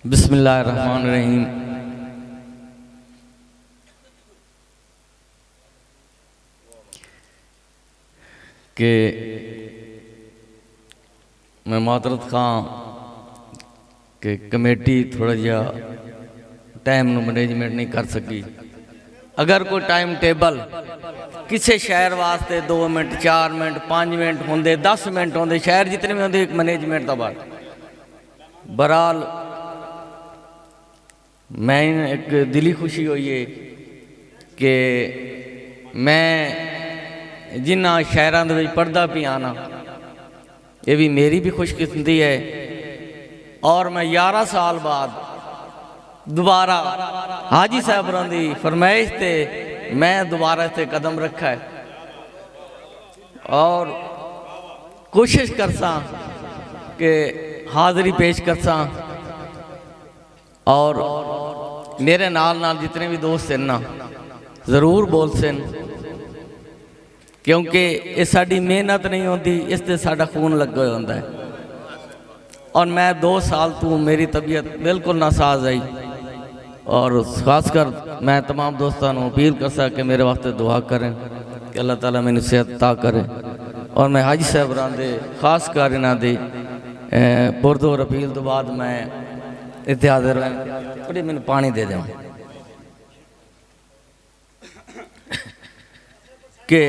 बिस्मिल्लाहिर्रहमानिर्रहीम। कि मैं मातरत खां कि कमेटी थोड़ा जिहा टाइम नूं मैनेजमेंट नहीं कर सकी। अगर कोई टाइम टेबल किसी शहर वास्ते 2 मिनट 4 मिनट 5 मिनट होंदे 10 मिनट होंदे शहर जितने भी होंदे एक मैनेजमेंट का बात। बहरहाल मैं एक दिली खुशी हुई है कि मैं जिन्होंने शहरों के पढ़ता भी आना, ये भी मेरी भी खुशकिस्मती है। और मैं 11 साल बाद दोबारा हाजी साहब की फरमाइश से मैं दोबारा इतने कदम रखा है और कोशिश करसा कि हाज़री पेश करसा। और मेरे नाल जितने भी दोस्त हैं ना ज़रूर बोल सन, क्योंकि ये साड़ी मेहनत नहीं होती, इससे साड़ा खून लगा होता है। और मैं 2 साल तो मेरी तबीयत बिल्कुल नासाज आई और खासकर मैं तमाम दोस्तों को अपील कर सक कि मेरे वास्ते दुआ करें कि अल्लाह ताला मैंने सेहत अता करे। और मैं हाजी साहब दे खासकर इन्हों के पुरजोर अपील तो बाद मैं इतने हाजिर थोड़ी मैंने पानी दे दें कि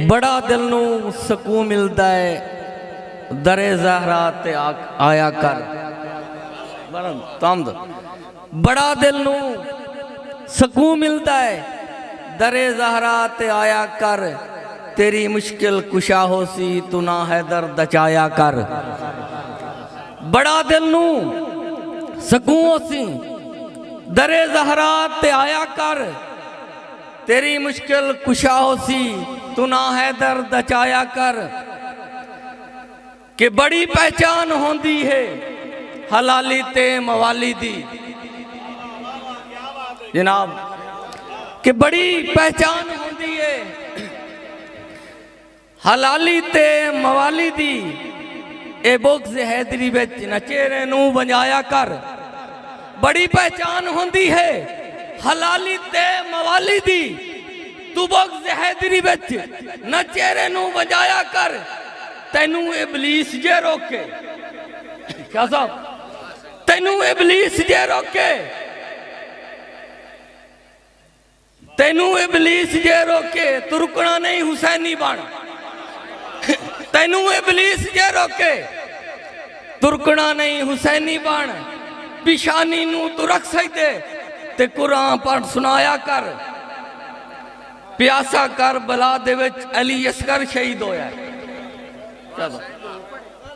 बड़ा दिल नू सकून मिलता है दरे ज़हरा ते आया कर। बड़ा दिल नू सकून मिलता है दरे ज़हरा ते आया कर, तेरी मुश्किल कुशा हो सी तू ना है दर्द चाया कर। बड़ा दिल नू सकून हो सी दरे ज़हरा ते आया कर, तेरी मुश्किल कुशा हो सी तू ना है दर्द चाया कर। कि बड़ी पहचान होंदी है हलाली ते मवाली दी। जनाब कि बड़ी पहचान होंदी है हलाली ते मवाली दी, ए बुग़्ज़ हैदरी विच न चेहरे नू वंजाया कर। बड़ी पहचान होंदी है हलाली ते मवाली दी, तू बुग़्ज़ हैदरी विच न चेहरे नू वंजाया कर। तैनू इबलीस जे रोके, क्या साहब तैनू इबलीस जे रोके, तैनू इबलीस जे रोके तू रुकना नहीं हुसैनी बन। तैनू इबलीस जे रोके तू रुकना नहीं हुसैनी बन। पिशानी नू तू रख सकते ते कुरान पढ़ सुनाया कर। प्यासा कर बला दे विच अली असगर शहीद होया।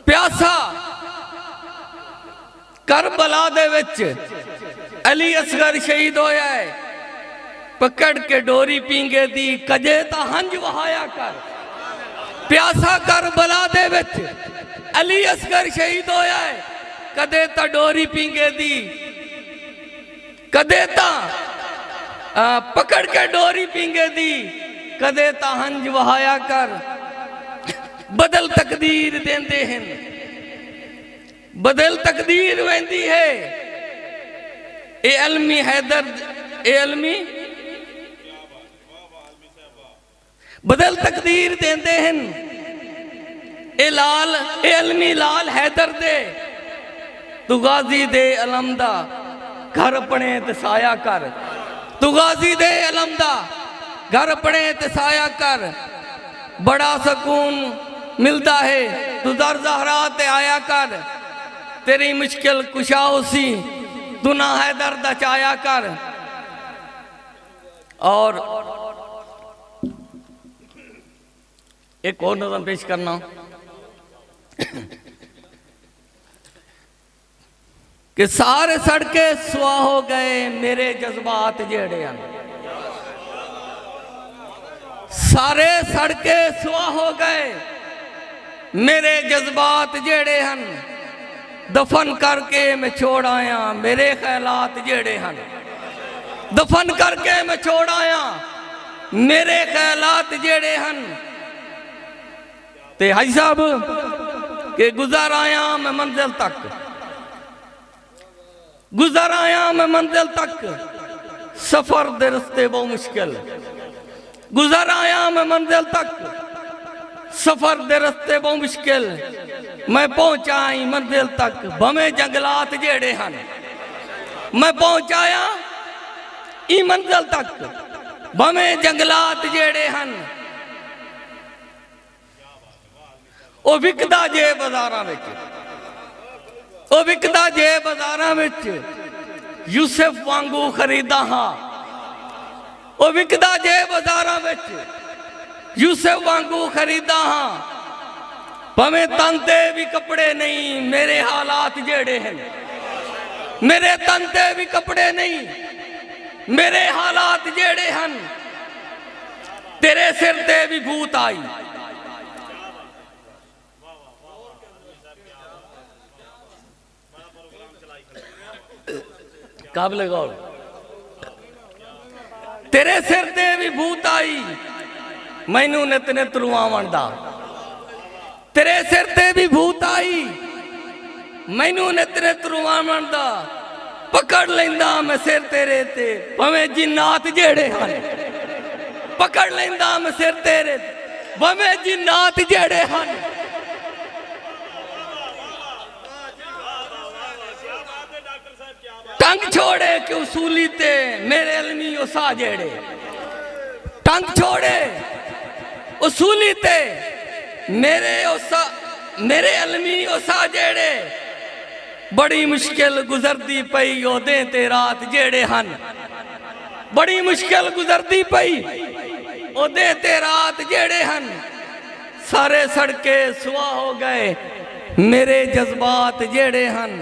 प्यासा कर बला दे विच अली असगर शहीद होया है। पकड़ के डोरी पींगे दी कजे ता हंज वहाया कर। प्यासा कर बला दे विच अली असगर शहीद होया है, कदे ता डोरी पींगे दी कदे ता पकड़ के डोरी पींगे दी कदे ता हंज वहाया कर। बदल तकदीर देंदे हैं बदल तकदीर वेंदी है। ए अलमी हैदर ए अलमी बदल तकदीर देंदे हैं। ए लाल ए अलमी लाल हैदर दे तू गाजी दे अलमदा घर अपने तसाया कर। तू गाजी दे अलमदा घर अपने तसाया कर। बड़ा सुकून मिलता है तू दर ज़हरा ते आया कर, तेरी मुश्किल कुशा उसी तू ना है दर्द चाया कर। और एक और नज़म पेश करना कि सारे सड़के सुआ हो गए मेरे जज्बात जेड़े हैं। सारे सड़के सुआ हो गए मेरे जज्बात जेड़े हैं। दफन करके मैं छोड़ आया मेरे ख्यालात जेड़े हैं। दफन करके मैं छोड़ आया मेरे ख्यालात जेड़े हन ते हाजी साहब के गुजर आया मैं मंजिल तक, गुजर आया मैं मंजिल तक, सफर दे रस्ते बहुत मुश्किल, गुजर आया मैं मंजिल तक, सफर दे रस्ते बहुत मुश्किल, मैं पहुंचाई मंजिल तक भमे जंगलात जेड़े हन, मैं पहुंचाया ई मंजिल तक भमे जंगलात जेड़े हन, ओ विकदा जे बाजारां विच, ओ विकदा जे बाजारां विच, यूसुफ वांगू खरीदा हां, ओ विकदा जे बाजारां विच, यूसुफ वांगू खरीदा हां, भवें तन ते भी कपड़े नहीं, मेरे हालात जेड़े हैं, मेरे तन ते भी कपड़े नहीं, मेरे हालात जेड़े हन, तेरे सिर ते भी भूत आई, काबिल गौर, तेरे सिर ते भी भूत आई, मैनू नित नित रुआवण दा, तेरे सिर ते भी भूत आई, मैनू नित नित रुआवण दा, पकड़ लेंदा मैं सिर तेरे ते भवें जिन्नात जेड़े हन, पकड़ लेंदा मैं सिर तेरे भवें जिन्नात जेड़े हन, टंग छोड़े कि उसूली ते मेरे अलमी उसा जेड़े, टंग छोड़े उसूली ते मेरे अलमी उसा जेड़े, बड़ी मुश्किल गुजरती पई ओदे ते रात जेड़े हन, बड़ी मुश्किल गुजरती पई ओदे ते रात जेड़े हन, सारे सड़के सुआ हो गए मेरे जज्बात जेड़े हन,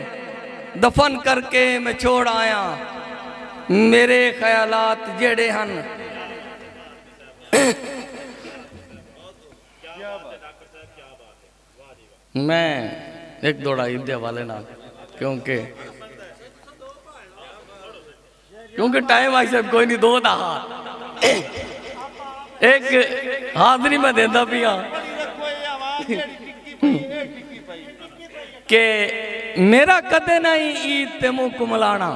दफन करके मैं छोड़ आया मेरे ख्यालात जेड़े हन। मैं एक दौड़ा ईद वाले ना क्योंकि टाइम आई सब कोई नहीं, दो दा एक हाथ नहीं मैं देता पिया के मेरा कदे नहीं ईद ते मुंह कुमलाना,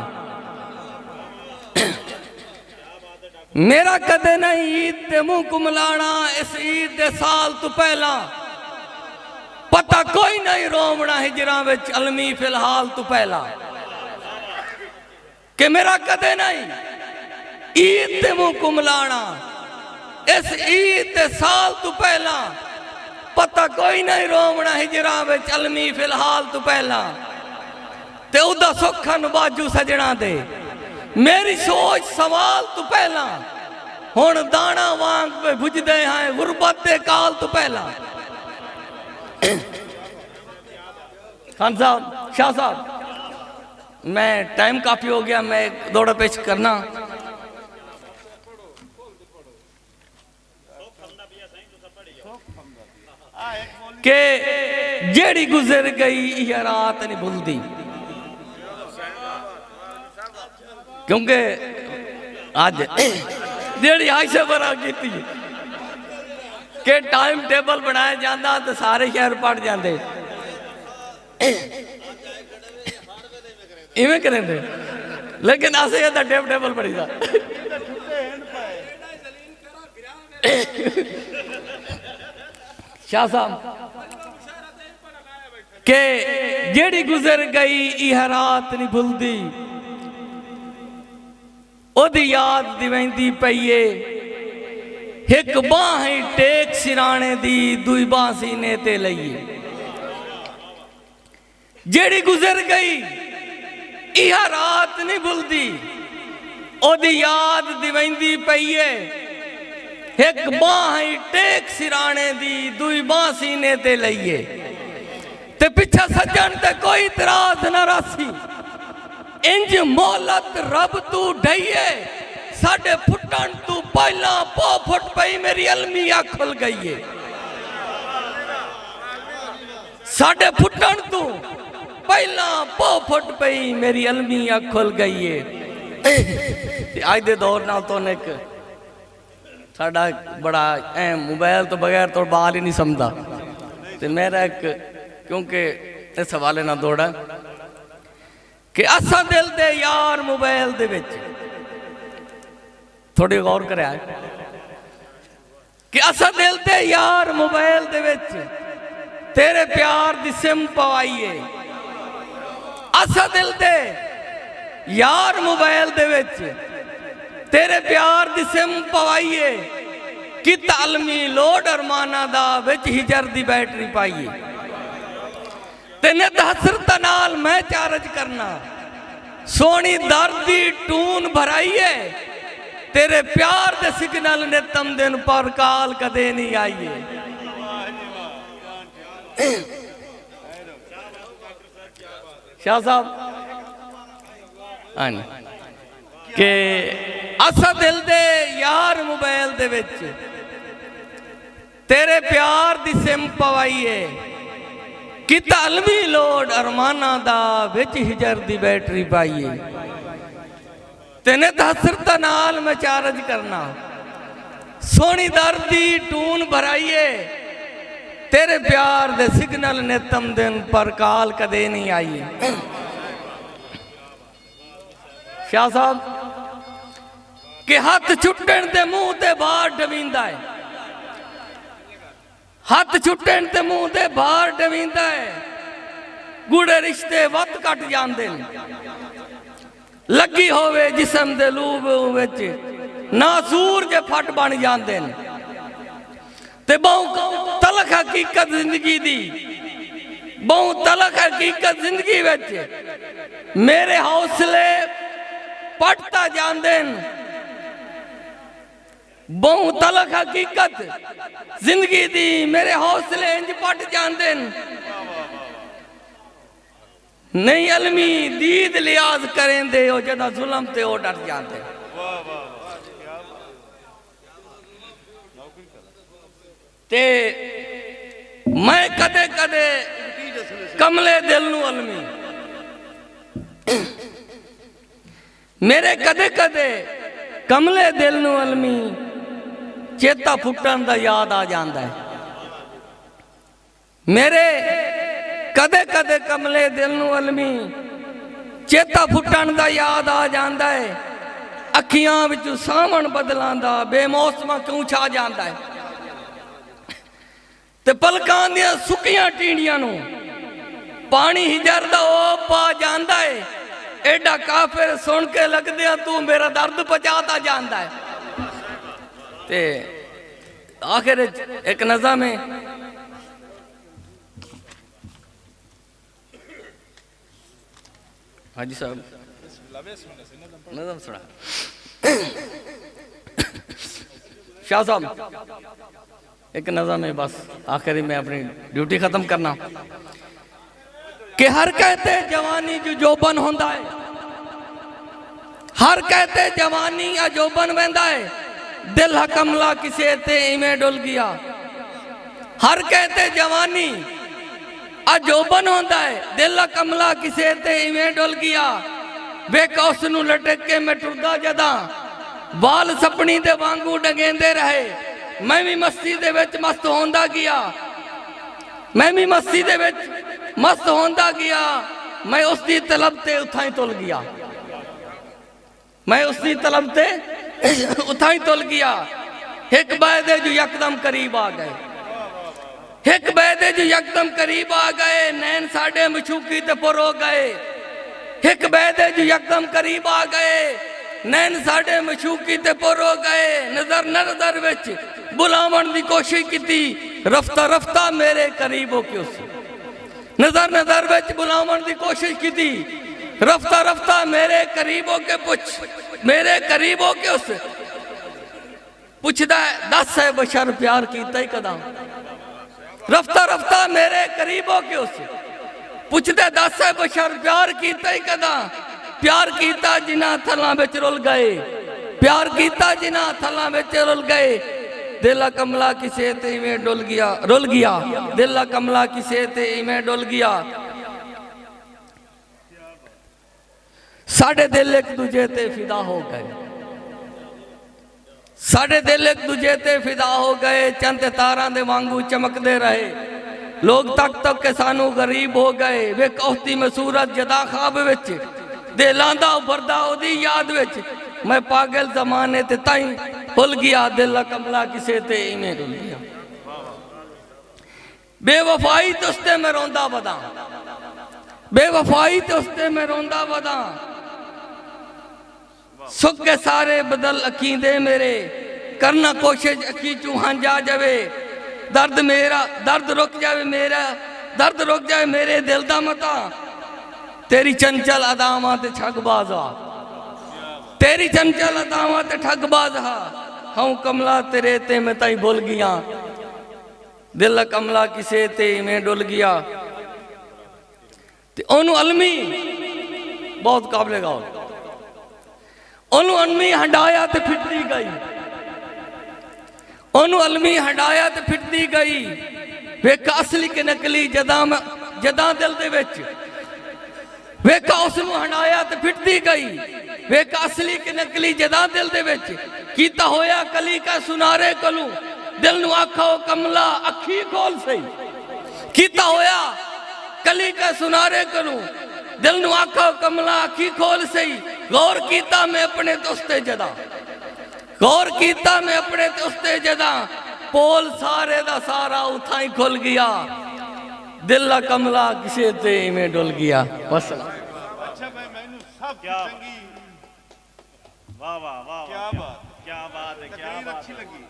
मेरा कदे नहीं ईद ते मुंह कुमलाना, इस ईद दे साल तो पहला पता कोई नहीं रोमना हिजरा विच अलमी फिलहाल तो पहला, कि मेरा कदे नहीं ईद ते मुंह कुमलाना, इस ईद दे साल तो पहला पता कोई नहीं रोमना हिजरा विच अलमी फिलहाल तो पहला, ते उदा सुखन बाजू सजना दे मेरी सोच सवाल तो पहला, हुण दाना वांग पे बुझदे हैं गुरबत दे काल तो पहला। खान साहब, शाह साहब, मैं टाइम काफी हो गया, मैं एक दौड़ा पेश करना। के जेड़ी गुजर गई यह रात नहीं भूलती, क्योंकि आज जेड़ी आज से बरा की के टाइम टेबल बनाया जाता तो सारे शहर पढ़ जाते, इवें करेंगे, लेकिन अस टाइम टेबल पढ़ी था। शाह साहब के जेड़ी गुजर गई यह रात नहीं भूलती, ओदी याद दिवेंदी पईए, एक बाह टेक सिराने दी दुई बाह सीने ते लईए, जेड़ी गुजर गई यह रात नहीं भूलती, ओदी याद दिवेंदी पईए, एक बाह टेक सिराने दी दुई बाह सीने ते लईए, ते पिछा सज्जन ते कोई इतराज न रासी, इंज मोहलत रब तू ढईए, साडे फुटन तू पहला पो फुट पई मेरी अलमी आ खुल गई है, साडे फुटन तू पहला पो फुट पई मेरी अलमी आ खुल गई है। आज दे दौर नाल तो एक साडा बड़ा मोबाइल तो बगैर तो बाल ही नहीं समझता। तो मेरा एक क्योंकि इस हवाले ना दौड़ा कि असा दिल दे यार मोबाइल दे विच थोड़ी गौर करें कि असा दिल दे यार मोबाइल दे विच तेरे प्यार दी सिम पवाईए। असा दिल दे यार मोबाइल दे विच तेरे प्यार दी सिम पवाईए कि तालमी लोड अरमाना दा विच हिजर दी बैटरी पाईए। तेने हसरत नाल मैं चार्ज करना सोनी दर्दी टून भराइए तेरे प्यार दे सिग्नल ने तम दिन पर काल कदे नहीं आईए। शाह साहब के असा दिल दे यार मोबाइल दे विच तेरे प्यार दी सिम पवाईए कि तालमी लोड अरमाना दा विच हिजर दी बैटरी पाईए। तेने हसरत नाल मैं चार्ज करना सोनी दर्दी टून भराइए तेरे प्यार दे सिग्नल ने तम दिन पर काल कदे नहीं आईए। शाह साहब के हाथ छुट्टन ते मुंह ते बाहर डवींदा है, हाथ छुट्टन ते मुंह ते बाहर डवींदा है। गुड़े रिश्ते वत कट जांदे लगी होवे जिसम दे लूब विच ना सूरज फट बन जांदे ते बहु तलख हकीकत जिंदगी दी बहु तलख हकीकत जिंदगी विच मेरे हौसले पटता जांदे बहु तलख हकीकत जिंदगी दी मेरे हौसले इंज पट जांदे नहीं अलमी दीद लियाज करें दे ओ जदा जुल्म ते ओ डट जाते। ते मैं कदे कदे कमले दिल नू अलमी मेरे कदे कदे कमले दिल नू अलमी चेता फुटन दा याद आ जांदा है। मेरे कदे कदे कमले दिल नू अलमी चेता फुटन दा याद आ जांदा है। अखियां विच सावण बदलांदा बेमौसमा क्यों छा जांदा है ते पलकां दियां सुकियां टींडियां नू पानी हिजर दा ओ पा जांदा है। एडा काफिर सुन के लगदे तू मेरा दर्द पहुंचाता जांदा है। ते आखिर एक नज़म है हाजी साहब नज़म सुना शाह साहब एक नज़म है बस आखिर में अपनी ड्यूटी खत्म करना कि हर कहते जवानी जो जोबन होंदा है हर कहते जवानी या जोबन वेंदा है दिल कमला किसे ते इमें डुल गया। हर कहते जवानी अजोबन होंदा है दिल कमला किसे ते इवें डुल गया। वे कौस नू लटक के मैं टुरदा जदा वाल सपनी दे वांगू डगेंदे रहे। मैं भी मस्ती दे विच मस्त होंदा गया मैं भी मस्ती दे विच मस्त होंदा गया। मैं उसकी तलब ते उथा ही तुल गया मैं उसकी तलब ते उथा ही तुल गया। एक बैदे जो यकदम करीब आ गए एक बैदे जो यकदम करीब आ गए नैन साढ़े मशूकी ते पुर हो गए। एक बैदे जो यकदम करीब आ गए नैन साढ़े मशूकी ते पुर हो गए। नजर नजर विच बुलावन की कोशिश की रफ्ता रफ्ता मेरे करीब हो के उस नजर नजर विच बुलावन की कोशिश की रफ्ता रफ्ता मेरे करीब हो के पुछ मेरे करीब हो के उस पुछदा दस है बशर प्यार कीता ही कदा। रफ्ता रफ्ता मेरे करीब हो के उस पुछदे दस है बशर प्यार कीता ही कदा। प्यार कीता जिन्हां थलां विच रुल गए प्यार कीता जिन्हां थलां विच रुल गए। दिल कमला किसे ते इवें डुल गया रुल गया दिल कमला किसे ते इवें डुल गया। साढ़े दिल एक दूजे ते फिदा हो गए साढ़े दिल एक दूजे ते फिदा हो गए, चंद तारां दे वांगू चमकते रहे। लोग तक तक के सानू गरीब हो गए। वे कौस्ती में सूरज जदा खाब विच दे लांदा उभरदा ओदी याद विच। मैं पागल जमाने ते ताई भुल गया, दिल कमला किसे ते इवें रुल गया। बेवफाई तो उसते मैं रोंदा वदा, बेवफाई तो उसते मैं रोंदा वदा। सुख के सारे बदल अकीदे मेरे, करना कोशिश अकी चू हंजा जावे। दर्द मेरा दर्द रुक जावे, मेरा दर्द रुक जावे मेरे दिल दा मता। तेरी चंचल अदावां ते ठगबाज आ, तेरी चंचल अदावां ते ठगबाज हा। हूं कमला तेरे ते मैं ताई भुल गया, दिल कमला किसे ते मैं डुल गया। ते ओनू अलमी बहुत काबले गौर, ओनू अलमी हंडाया ते फिटदी गई, ओनू अलमी हंडाया ते फिटदी गई। वेखा असली के नकली जदा दिल दे विच, वेखा उसनू हंडाया ते फिटदी गई। वेखा असली के नकली जदा दिल दे विच। कीता होया कली का सुनारे कलू, दिल नू आखो कमला अखी खोल सही। कीता होया कली का सुनारे कलू, दिल नू आखो कमला अखी खोल सही। गौर कीता मैं अपने दोस्ते जदा, गौर कीता मैं अपने दोस्ते जदा। पोल सारे दा सारा उथा ही खुल गया, दिल कमला किसे ते में डुल गया। बस अच्छा भाई मैनू सब चंगी, वाह वाह वाह, क्या बात, क्या बात है, क्या तकरीर बात अच्छी है। लगी।